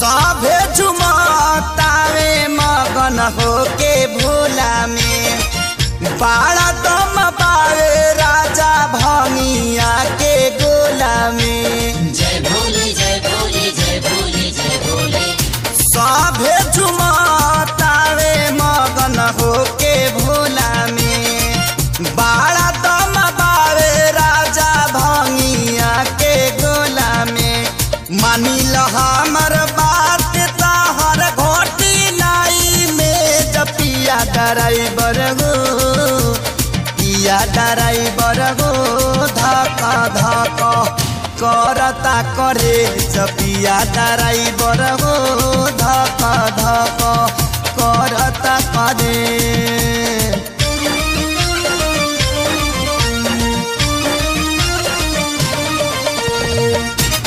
सभे झुमतावे मगन होके भोला में बाड़ा दम पावे राजा भंगिया के गोला में। जय भोले जय भोले जय भोले जय भोले। सभे झुमतावे मगन होके भोला में बाड़ा दम पावे राजा भंगिया के गोला में। मानी ल हमर बात तहर घोटी नाई में जपिया ड्राइवर गो पिया ड्राइवर गो धक धक करता करे जपिया ड्राइवर गो धक धक करता करे।